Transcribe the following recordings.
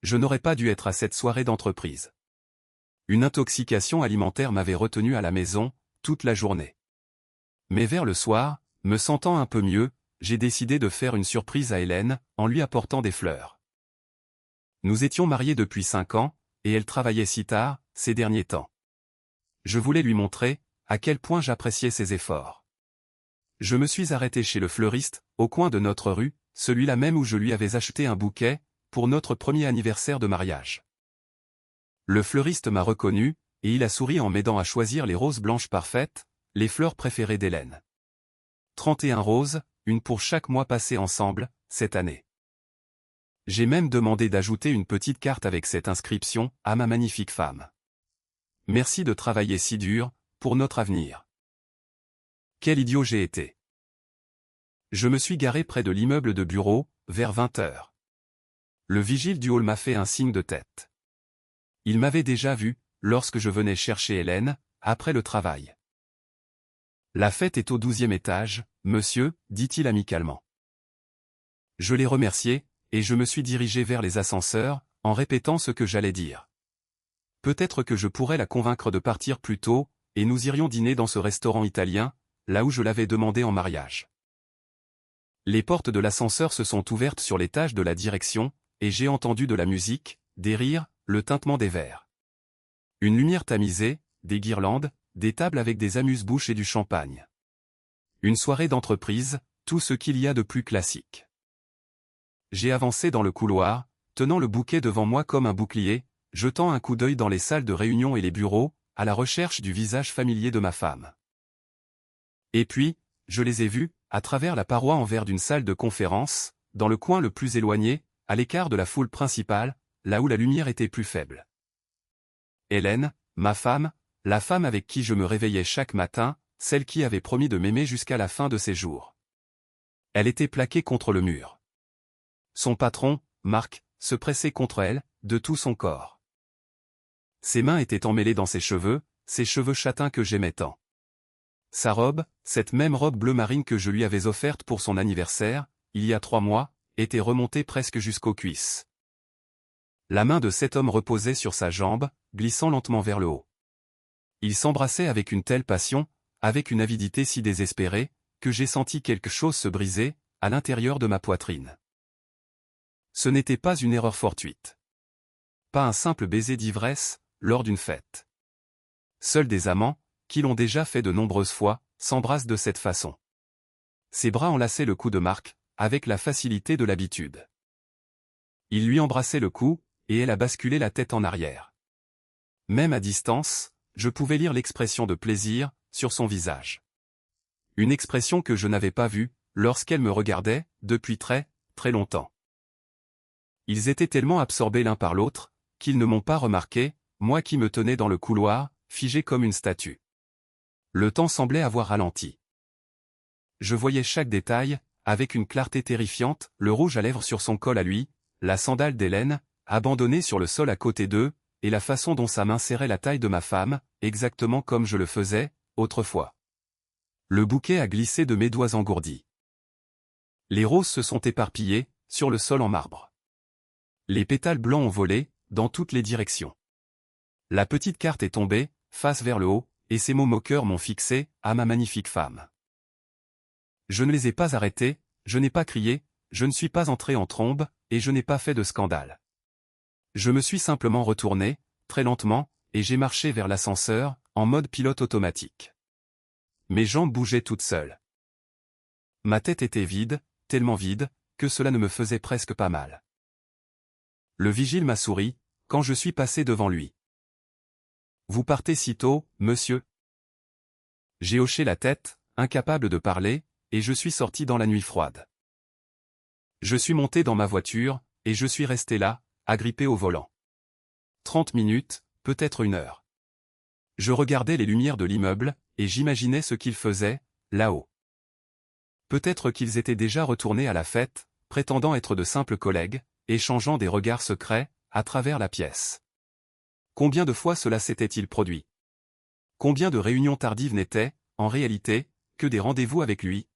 Je n'aurais pas dû être à cette soirée d'entreprise. Une intoxication alimentaire m'avait retenu à la maison, toute la journée. Mais vers le soir, me sentant un peu mieux, j'ai décidé de faire une surprise à Hélène, en lui apportant des fleurs. Nous étions mariés depuis 5 ans, et elle travaillait si tard, ces derniers temps. Je voulais lui montrer, à quel point j'appréciais ses efforts. Je me suis arrêté chez le fleuriste, au coin de notre rue, celui-là même où je lui avais acheté un bouquet, pour notre premier anniversaire de mariage. Le fleuriste m'a reconnu, et il a souri en m'aidant à choisir les roses blanches parfaites, les fleurs préférées d'Hélène. 31 roses, une pour chaque mois passé ensemble, cette année. J'ai même demandé d'ajouter une petite carte avec cette inscription, à ma magnifique femme. Merci de travailler si dur, pour notre avenir. Quel idiot j'ai été. Je me suis garé près de l'immeuble de bureau, vers 20 heures. Le vigile du hall m'a fait un signe de tête. Il m'avait déjà vu, lorsque je venais chercher Hélène, après le travail. La fête est au 12e étage, monsieur, dit-il amicalement. Je l'ai remercié, et je me suis dirigé vers les ascenseurs, en répétant ce que j'allais dire. Peut-être que je pourrais la convaincre de partir plus tôt, et nous irions dîner dans ce restaurant italien, là où je l'avais demandé en mariage. Les portes de l'ascenseur se sont ouvertes sur l'étage de la direction, et j'ai entendu de la musique, des rires, le tintement des verres. Une lumière tamisée, des guirlandes, des tables avec des amuse-bouches et du champagne. Une soirée d'entreprise, tout ce qu'il y a de plus classique. J'ai avancé dans le couloir, tenant le bouquet devant moi comme un bouclier, jetant un coup d'œil dans les salles de réunion et les bureaux, à la recherche du visage familier de ma femme. Et puis, je les ai vus, à travers la paroi en verre d'une salle de conférence, dans le coin le plus éloigné, à l'écart de la foule principale, là où la lumière était plus faible. Hélène, ma femme, la femme avec qui je me réveillais chaque matin, celle qui avait promis de m'aimer jusqu'à la fin de ses jours. Elle était plaquée contre le mur. Son patron, Marc, se pressait contre elle, de tout son corps. Ses mains étaient emmêlées dans ses cheveux châtains que j'aimais tant. Sa robe, cette même robe bleu marine que je lui avais offerte pour son anniversaire, il y a 3 mois, était remontée presque jusqu'aux cuisses. La main de cet homme reposait sur sa jambe, glissant lentement vers le haut. Ils s'embrassaient avec une telle passion, avec une avidité si désespérée, que j'ai senti quelque chose se briser, à l'intérieur de ma poitrine. Ce n'était pas une erreur fortuite. Pas un simple baiser d'ivresse, lors d'une fête. Seuls des amants, qui l'ont déjà fait de nombreuses fois, s'embrassent de cette façon. Ses bras enlaçaient le cou de Marc, avec la facilité de l'habitude. Il lui embrassait le cou, et elle a basculé la tête en arrière. Même à distance, je pouvais lire l'expression de plaisir, sur son visage. Une expression que je n'avais pas vue, lorsqu'elle me regardait, depuis très, très longtemps. Ils étaient tellement absorbés l'un par l'autre, qu'ils ne m'ont pas remarqué, moi qui me tenais dans le couloir, figé comme une statue. Le temps semblait avoir ralenti. Je voyais chaque détail, avec une clarté terrifiante, le rouge à lèvres sur son col à lui, la sandale d'Hélène, abandonnée sur le sol à côté d'eux, et la façon dont sa main serrait la taille de ma femme, exactement comme je le faisais, autrefois. Le bouquet a glissé de mes doigts engourdis. Les roses se sont éparpillées, sur le sol en marbre. Les pétales blancs ont volé, dans toutes les directions. La petite carte est tombée, face vers le haut, et ces mots moqueurs m'ont fixé, à ma magnifique femme. Je ne les ai pas arrêtés, je n'ai pas crié, je ne suis pas entré en trombe, et je n'ai pas fait de scandale. Je me suis simplement retourné, très lentement, et j'ai marché vers l'ascenseur, en mode pilote automatique. Mes jambes bougeaient toutes seules. Ma tête était vide, tellement vide, que cela ne me faisait presque pas mal. Le vigile m'a souri, quand je suis passé devant lui. « Vous partez si tôt, monsieur ?» J'ai hoché la tête, incapable de parler, et je suis sorti dans la nuit froide. Je suis monté dans ma voiture, et je suis resté là, agrippé au volant. 30 minutes, peut-être 1 heure. Je regardais les lumières de l'immeuble, et j'imaginais ce qu'ils faisaient, là-haut. Peut-être qu'ils étaient déjà retournés à la fête, prétendant être de simples collègues, échangeant des regards secrets, à travers la pièce. Combien de fois cela s'était-il produit? Combien de réunions tardives n'étaient, en réalité, que des rendez-vous avec lui?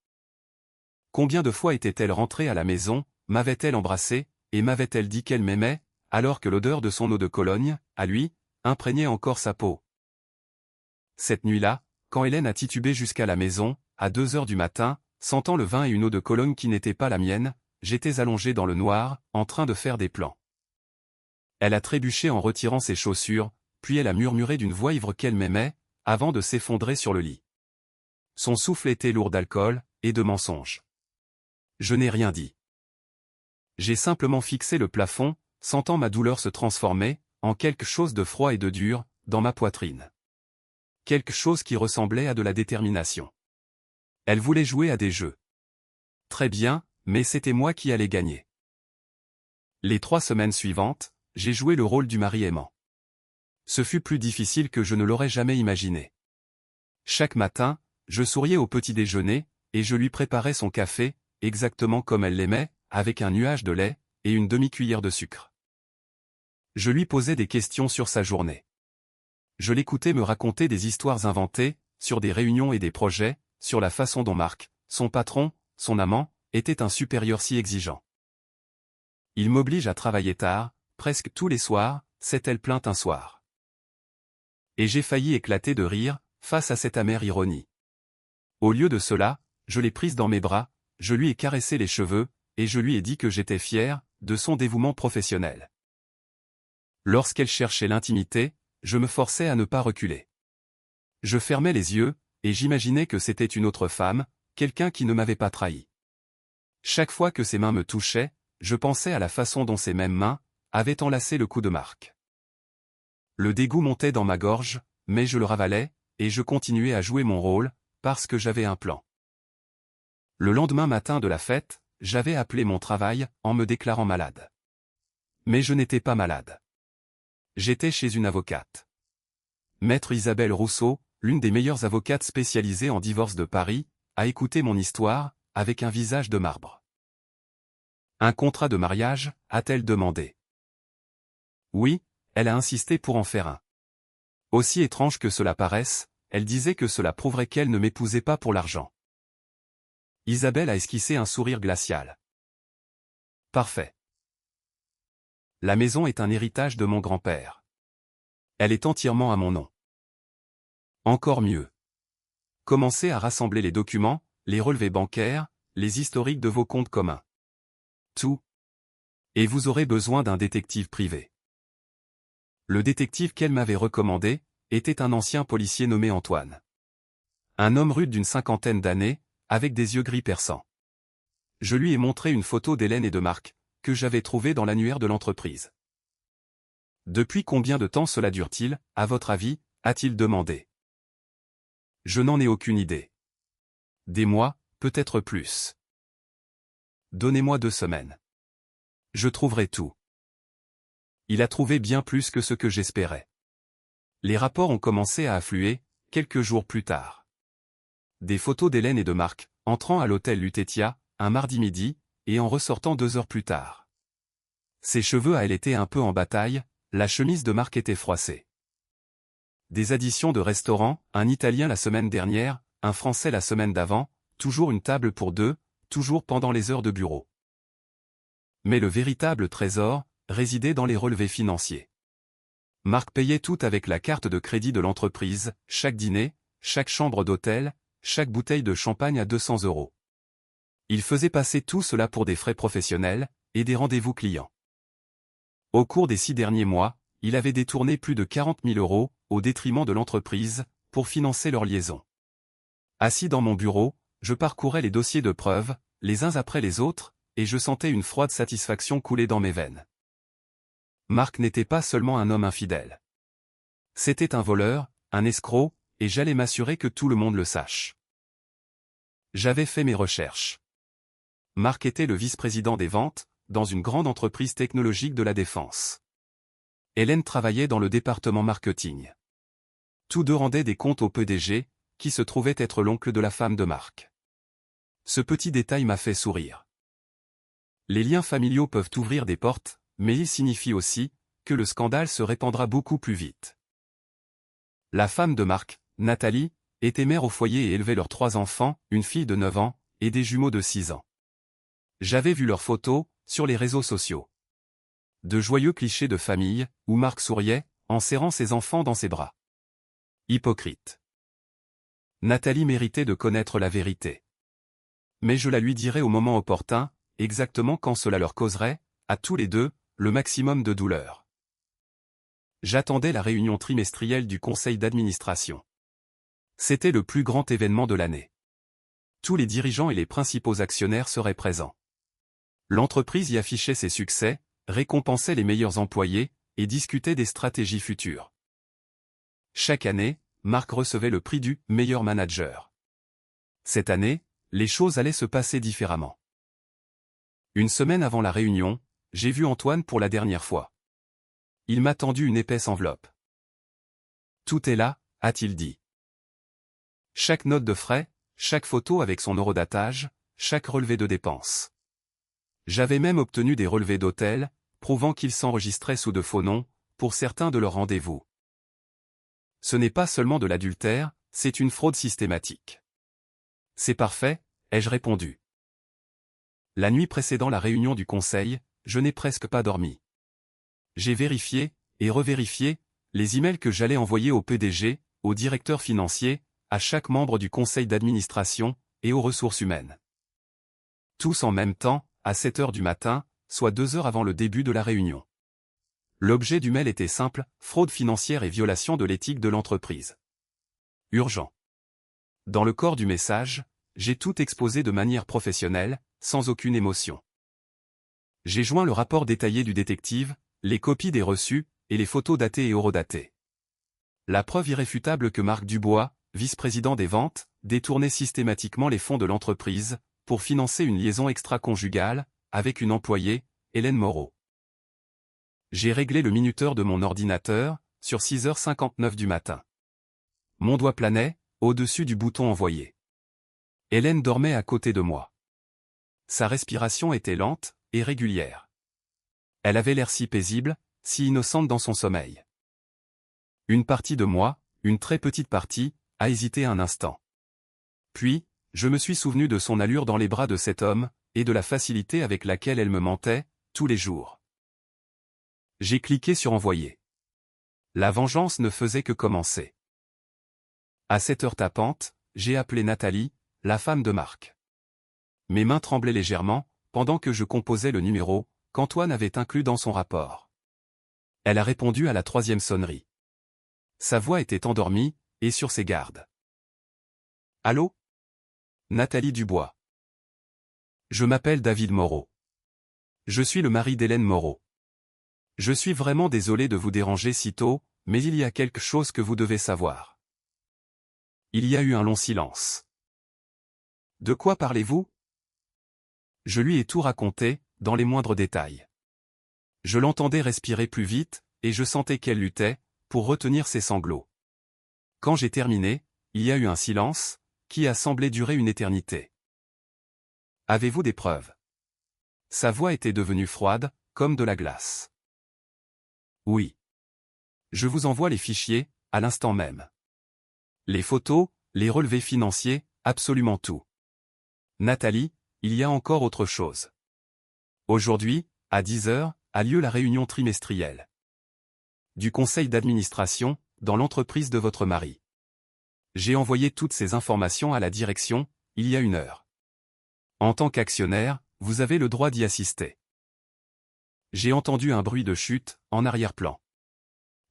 Combien de fois était-elle rentrée à la maison, m'avait-elle embrassé, et m'avait-elle dit qu'elle m'aimait, alors que l'odeur de son eau de Cologne, à lui, imprégnait encore sa peau. Cette nuit-là, quand Hélène a titubé jusqu'à la maison, à 2 heures du matin, sentant le vin et une eau de Cologne qui n'était pas la mienne, j'étais allongé dans le noir, en train de faire des plans. Elle a trébuché en retirant ses chaussures, puis elle a murmuré d'une voix ivre qu'elle m'aimait, avant de s'effondrer sur le lit. Son souffle était lourd d'alcool, et de mensonges. Je n'ai rien dit. J'ai simplement fixé le plafond, sentant ma douleur se transformer, en quelque chose de froid et de dur, dans ma poitrine. Quelque chose qui ressemblait à de la détermination. Elle voulait jouer à des jeux. Très bien, mais c'était moi qui allais gagner. Les 3 semaines suivantes, j'ai joué le rôle du mari aimant. Ce fut plus difficile que je ne l'aurais jamais imaginé. Chaque matin, je souriais au petit déjeuner, et je lui préparais son café, exactement comme elle l'aimait, avec un nuage de lait, et une demi-cuillère de sucre. Je lui posais des questions sur sa journée. Je l'écoutais me raconter des histoires inventées, sur des réunions et des projets, sur la façon dont Marc, son patron, son amant, était un supérieur si exigeant. Il m'oblige à travailler tard, presque tous les soirs, s'est-elle plainte un soir. Et j'ai failli éclater de rire, face à cette amère ironie. Au lieu de cela, je l'ai prise dans mes bras, je lui ai caressé les cheveux, et je lui ai dit que j'étais fier, de son dévouement professionnel. Lorsqu'elle cherchait l'intimité, je me forçais à ne pas reculer. Je fermais les yeux, et j'imaginais que c'était une autre femme, quelqu'un qui ne m'avait pas trahi. Chaque fois que ses mains me touchaient, je pensais à la façon dont ces mêmes mains avaient enlacé le cou de Marc. Le dégoût montait dans ma gorge, mais je le ravalais, et je continuais à jouer mon rôle, parce que j'avais un plan. Le lendemain matin de la fête, j'avais appelé mon travail, en me déclarant malade. Mais je n'étais pas malade. J'étais chez une avocate. Maître Isabelle Rousseau, l'une des meilleures avocates spécialisées en divorce de Paris, a écouté mon histoire, avec un visage de marbre. Un contrat de mariage, a-t-elle demandé. Oui, elle a insisté pour en faire un. Aussi étrange que cela paraisse, elle disait que cela prouverait qu'elle ne m'épousait pas pour l'argent. Isabelle a esquissé un sourire glacial. Parfait. La maison est un héritage de mon grand-père. Elle est entièrement à mon nom. Encore mieux. Commencez à rassembler les documents, les relevés bancaires, les historiques de vos comptes communs. Tout. Et vous aurez besoin d'un détective privé. Le détective qu'elle m'avait recommandé était un ancien policier nommé Antoine. Un homme rude d'une 50aine d'années, avec des yeux gris perçants. Je lui ai montré une photo d'Hélène et de Marc, que j'avais trouvée dans l'annuaire de l'entreprise. Depuis combien de temps cela dure-t-il, à votre avis, a-t-il demandé. Je n'en ai aucune idée. Des mois, peut-être plus. Donnez-moi 2 semaines. Je trouverai tout. Il a trouvé bien plus que ce que j'espérais. Les rapports ont commencé à affluer, quelques jours plus tard. Des photos d'Hélène et de Marc, entrant à l'hôtel Lutetia, un mardi midi, et en ressortant 2 heures plus tard. Ses cheveux elle était un peu en bataille, la chemise de Marc était froissée. Des additions de restaurants, un Italien la semaine dernière, un Français la semaine d'avant, toujours une table pour 2, toujours pendant les heures de bureau. Mais le véritable trésor résidait dans les relevés financiers. Marc payait tout avec la carte de crédit de l'entreprise, chaque dîner, chaque chambre d'hôtel, chaque bouteille de champagne à 200 €. Il faisait passer tout cela pour des frais professionnels, et des rendez-vous clients. Au cours des 6 derniers mois, il avait détourné plus de 40 000 €, au détriment de l'entreprise, pour financer leur liaison. Assis dans mon bureau, je parcourais les dossiers de preuves, les uns après les autres, et je sentais une froide satisfaction couler dans mes veines. Marc n'était pas seulement un homme infidèle. C'était un voleur, un escroc, et j'allais m'assurer que tout le monde le sache. J'avais fait mes recherches. Marc était le vice-président des ventes, dans une grande entreprise technologique de la défense. Hélène travaillait dans le département marketing. Tous deux rendaient des comptes au PDG, qui se trouvait être l'oncle de la femme de Marc. Ce petit détail m'a fait sourire. Les liens familiaux peuvent ouvrir des portes, mais ils signifient aussi que le scandale se répandra beaucoup plus vite. La femme de Marc, Nathalie, était mère au foyer et élevait leurs 3 enfants, une fille de 9 ans, et des jumeaux de 6 ans. J'avais vu leurs photos sur les réseaux sociaux. De joyeux clichés de famille, où Marc souriait, en serrant ses enfants dans ses bras. Hypocrite. Nathalie méritait de connaître la vérité. Mais je la lui dirai au moment opportun, exactement quand cela leur causerait, à tous les deux, le maximum de douleur. J'attendais la réunion trimestrielle du conseil d'administration. C'était le plus grand événement de l'année. Tous les dirigeants et les principaux actionnaires seraient présents. L'entreprise y affichait ses succès, récompensait les meilleurs employés, et discutait des stratégies futures. Chaque année, Marc recevait le prix du meilleur manager. Cette année, les choses allaient se passer différemment. Une semaine avant la réunion, j'ai vu Antoine pour la dernière fois. Il m'a tendu une épaisse enveloppe. Tout est là, a-t-il dit. Chaque note de frais, chaque photo avec son eurodatage, chaque relevé de dépenses. J'avais même obtenu des relevés d'hôtel, prouvant qu'ils s'enregistraient sous de faux noms, pour certains de leurs rendez-vous. Ce n'est pas seulement de l'adultère, c'est une fraude systématique. C'est parfait, ai-je répondu. La nuit précédant la réunion du conseil, je n'ai presque pas dormi. J'ai vérifié, et revérifié, les emails que j'allais envoyer au PDG, au directeur financier, à chaque membre du conseil d'administration, et aux ressources humaines. Tous en même temps, à 7 heures du matin, soit 2 heures avant le début de la réunion. L'objet du mail était simple, fraude financière et violation de l'éthique de l'entreprise. Urgent. Dans le corps du message, j'ai tout exposé de manière professionnelle, sans aucune émotion. J'ai joint le rapport détaillé du détective, les copies des reçus, et les photos datées et horodatées. La preuve irréfutable que Marc Dubois, vice-président des ventes, détournait systématiquement les fonds de l'entreprise, pour financer une liaison extra-conjugale, avec une employée, Hélène Moreau. J'ai réglé le minuteur de mon ordinateur, sur 6h59 du matin. Mon doigt planait, au-dessus du bouton envoyer. Hélène dormait à côté de moi. Sa respiration était lente, et régulière. Elle avait l'air si paisible, si innocente dans son sommeil. Une partie de moi, une très petite partie, a hésité un instant. Puis, je me suis souvenu de son allure dans les bras de cet homme, et de la facilité avec laquelle elle me mentait, tous les jours. J'ai cliqué sur envoyer. La vengeance ne faisait que commencer. À 7 heures tapantes, j'ai appelé Nathalie, la femme de Marc. Mes mains tremblaient légèrement, pendant que je composais le numéro, qu'Antoine avait inclus dans son rapport. Elle a répondu à la 3e sonnerie. Sa voix était endormie, et sur ses gardes. Allô ? Nathalie Dubois. Je m'appelle David Moreau. Je suis le mari d'Hélène Moreau. Je suis vraiment désolé de vous déranger si tôt, mais il y a quelque chose que vous devez savoir. Il y a eu un long silence. De quoi parlez-vous ? Je lui ai tout raconté, dans les moindres détails. Je l'entendais respirer plus vite, et je sentais qu'elle luttait, pour retenir ses sanglots. Quand j'ai terminé, il y a eu un silence, qui a semblé durer une éternité. Avez-vous des preuves ? Sa voix était devenue froide, comme de la glace. Oui. Je vous envoie les fichiers, à l'instant même. Les photos, les relevés financiers, absolument tout. Nathalie, il y a encore autre chose. Aujourd'hui, à 10 heures, a lieu la réunion trimestrielle du conseil d'administration, dans l'entreprise de votre mari. J'ai envoyé toutes ces informations à la direction, il y a 1 heure. En tant qu'actionnaire, vous avez le droit d'y assister. J'ai entendu un bruit de chute, en arrière-plan.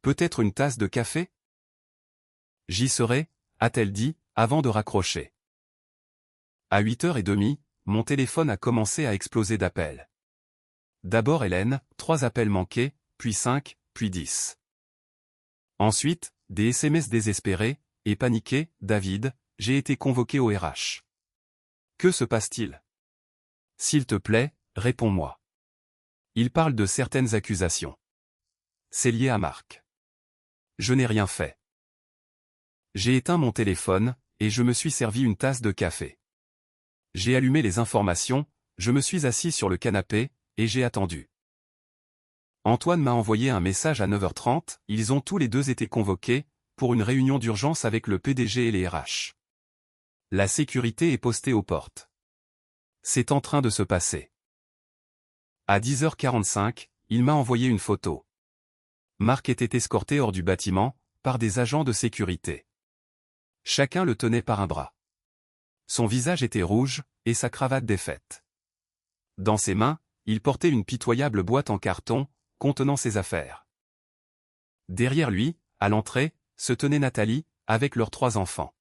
Peut-être une tasse de café ? J'y serai, a-t-elle dit, avant de raccrocher. À 8h30, mon téléphone a commencé à exploser d'appels. D'abord Hélène, 3 appels manqués, puis 5, puis 10. Ensuite, des SMS désespérés, et paniqués, David, j'ai été convoqué au RH. Que se passe-t-il ? S'il te plaît, réponds-moi. Il parle de certaines accusations. C'est lié à Marc. Je n'ai rien fait. J'ai éteint mon téléphone, et je me suis servi une tasse de café. J'ai allumé les informations, je me suis assis sur le canapé, et j'ai attendu. Antoine m'a envoyé un message à 9h30, ils ont tous les deux été convoqués, pour une réunion d'urgence avec le PDG et les RH. La sécurité est postée aux portes. C'est en train de se passer. À 10h45, il m'a envoyé une photo. Marc était escorté hors du bâtiment, par des agents de sécurité. Chacun le tenait par un bras. Son visage était rouge, et sa cravate défaite. Dans ses mains, il portait une pitoyable boîte en carton, contenant ses affaires. Derrière lui, à l'entrée, se tenait Nathalie, avec leurs 3 enfants.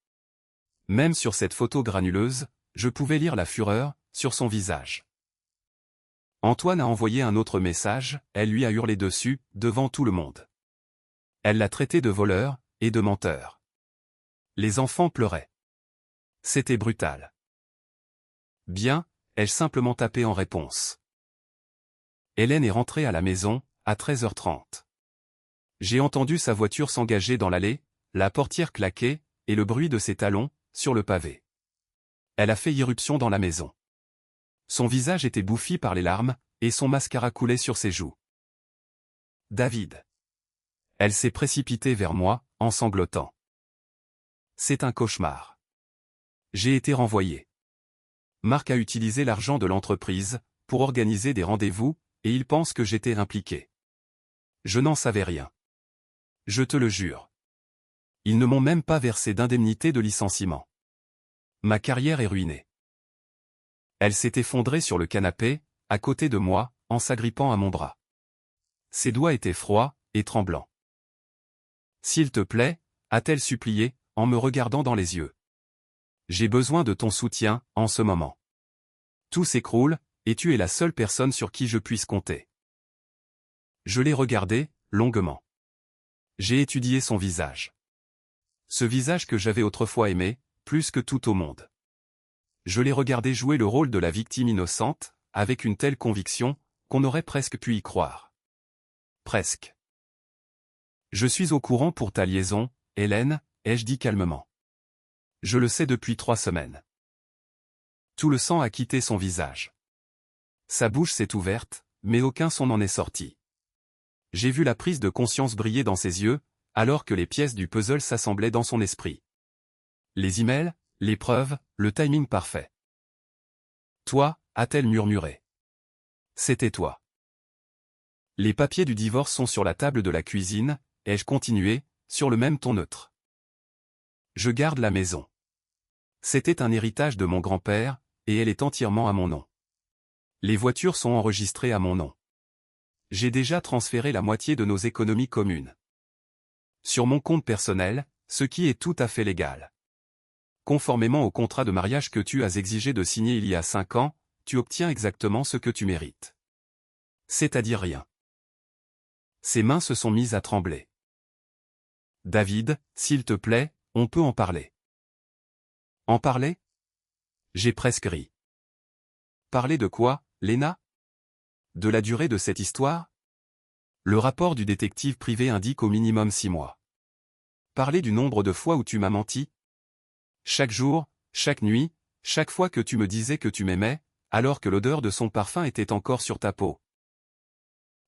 Même sur cette photo granuleuse, je pouvais lire la fureur, sur son visage. Antoine a envoyé un autre message, elle lui a hurlé dessus, devant tout le monde. Elle l'a traité de voleur, et de menteur. Les enfants pleuraient. C'était brutal. Bien, ai-je simplement tapé en réponse. Hélène est rentrée à la maison, à 13h30. J'ai entendu sa voiture s'engager dans l'allée, la portière claquer, et le bruit de ses talons, sur le pavé. Elle a fait irruption dans la maison. Son visage était bouffi par les larmes, et son mascara coulait sur ses joues. David. Elle s'est précipitée vers moi, en sanglotant. C'est un cauchemar. J'ai été renvoyé. Marc a utilisé l'argent de l'entreprise, pour organiser des rendez-vous, et il pense que j'étais impliqué. Je n'en savais rien. Je te le jure. Ils ne m'ont même pas versé d'indemnité de licenciement. Ma carrière est ruinée. Elle s'est effondrée sur le canapé, à côté de moi, en s'agrippant à mon bras. Ses doigts étaient froids, et tremblants. S'il te plaît, a-t-elle supplié, en me regardant dans les yeux. J'ai besoin de ton soutien, en ce moment. Tout s'écroule, et tu es la seule personne sur qui je puisse compter. Je l'ai regardé, longuement. J'ai étudié son visage. Ce visage que j'avais autrefois aimé, plus que tout au monde. Je l'ai regardé jouer le rôle de la victime innocente, avec une telle conviction, qu'on aurait presque pu y croire. Presque. Je suis au courant pour ta liaison, Hélène, ai-je dit calmement. Je le sais depuis 3 semaines. Tout le sang a quitté son visage. Sa bouche s'est ouverte, mais aucun son n'en est sorti. J'ai vu la prise de conscience briller dans ses yeux, alors que les pièces du puzzle s'assemblaient dans son esprit. Les emails, les preuves, le timing parfait. Toi, a-t-elle murmuré. C'était toi. Les papiers du divorce sont sur la table de la cuisine, ai-je continué, sur le même ton neutre. Je garde la maison. C'était un héritage de mon grand-père, et elle est entièrement à mon nom. Les voitures sont enregistrées à mon nom. J'ai déjà transféré la moitié de nos économies communes. Sur mon compte personnel, ce qui est tout à fait légal. Conformément au contrat de mariage que tu as exigé de signer il y a 5 ans, tu obtiens exactement ce que tu mérites. C'est-à-dire rien. Ses mains se sont mises à trembler. David, s'il te plaît, on peut en parler. En parler? J'ai presque ri. Parler de quoi, Léna? De la durée de cette histoire? Le rapport du détective privé indique au minimum 6 mois. Parler du nombre de fois où tu m'as menti? Chaque jour, chaque nuit, chaque fois que tu me disais que tu m'aimais, alors que l'odeur de son parfum était encore sur ta peau.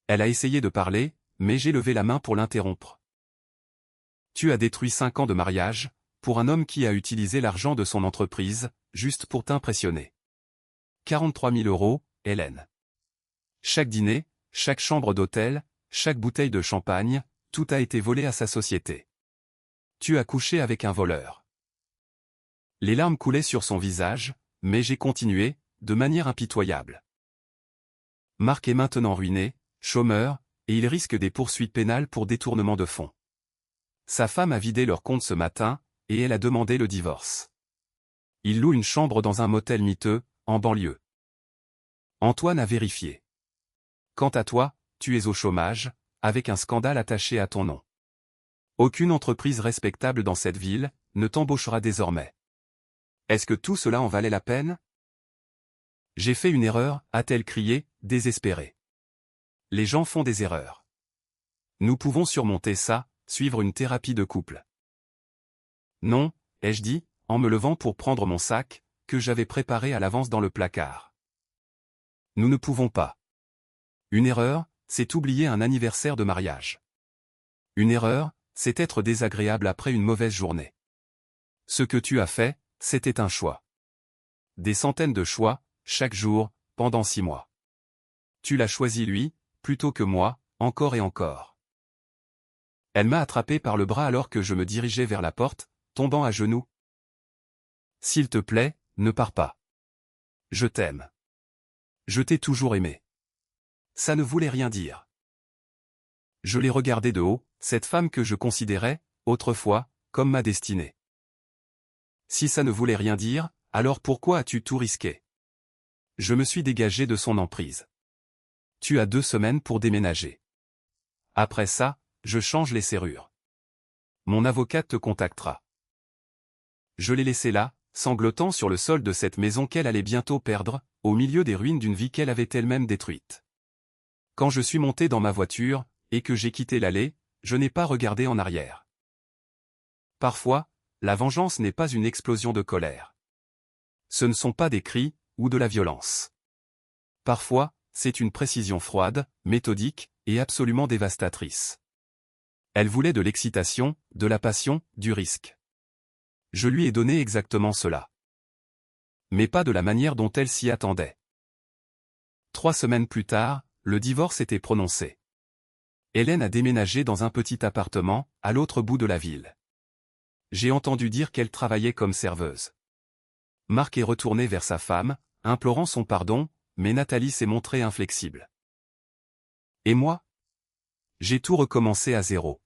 Elle a essayé de parler, mais j'ai levé la main pour l'interrompre. Tu as détruit 5 ans de mariage, pour un homme qui a utilisé l'argent de son entreprise, juste pour t'impressionner. 43 000 €, Hélène. Chaque dîner, chaque chambre d'hôtel, chaque bouteille de champagne, tout a été volé à sa société. Tu as couché avec un voleur. Les larmes coulaient sur son visage, mais j'ai continué, de manière impitoyable. Marc est maintenant ruiné, chômeur, et il risque des poursuites pénales pour détournement de fonds. Sa femme a vidé leur compte ce matin, et elle a demandé le divorce. Il loue une chambre dans un motel miteux, en banlieue. Antoine a vérifié. Quant à toi, tu es au chômage, avec un scandale attaché à ton nom. Aucune entreprise respectable dans cette ville ne t'embauchera désormais. Est-ce que tout cela en valait la peine? J'ai fait une erreur, a-t-elle crié, désespérée. Les gens font des erreurs. Nous pouvons surmonter ça, suivre une thérapie de couple. Non, ai-je dit, en me levant pour prendre mon sac, que j'avais préparé à l'avance dans le placard. Nous ne pouvons pas. Une erreur, c'est oublier un anniversaire de mariage. Une erreur, c'est être désagréable après une mauvaise journée. Ce que tu as fait, c'était un choix. Des centaines de choix, chaque jour, pendant 6 mois. Tu l'as choisi lui, plutôt que moi, encore et encore. Elle m'a attrapé par le bras alors que je me dirigeais vers la porte, tombant à genoux. S'il te plaît, ne pars pas. Je t'aime. Je t'ai toujours aimé. Ça ne voulait rien dire. Je l'ai regardée de haut, cette femme que je considérais, autrefois, comme ma destinée. Si ça ne voulait rien dire, alors pourquoi as-tu tout risqué? Je me suis dégagé de son emprise. Tu as 2 semaines pour déménager. Après ça, je change les serrures. Mon avocate te contactera. Je l'ai laissée là, sanglotant sur le sol de cette maison qu'elle allait bientôt perdre, au milieu des ruines d'une vie qu'elle avait elle-même détruite. Quand je suis monté dans ma voiture, et que j'ai quitté l'allée, je n'ai pas regardé en arrière. Parfois, la vengeance n'est pas une explosion de colère. Ce ne sont pas des cris, ou de la violence. Parfois, c'est une précision froide, méthodique, et absolument dévastatrice. Elle voulait de l'excitation, de la passion, du risque. Je lui ai donné exactement cela. Mais pas de la manière dont elle s'y attendait. 3 semaines plus tard, le divorce était prononcé. Hélène a déménagé dans un petit appartement, à l'autre bout de la ville. J'ai entendu dire qu'elle travaillait comme serveuse. Marc est retourné vers sa femme, implorant son pardon, mais Nathalie s'est montrée inflexible. Et moi? J'ai tout recommencé à zéro.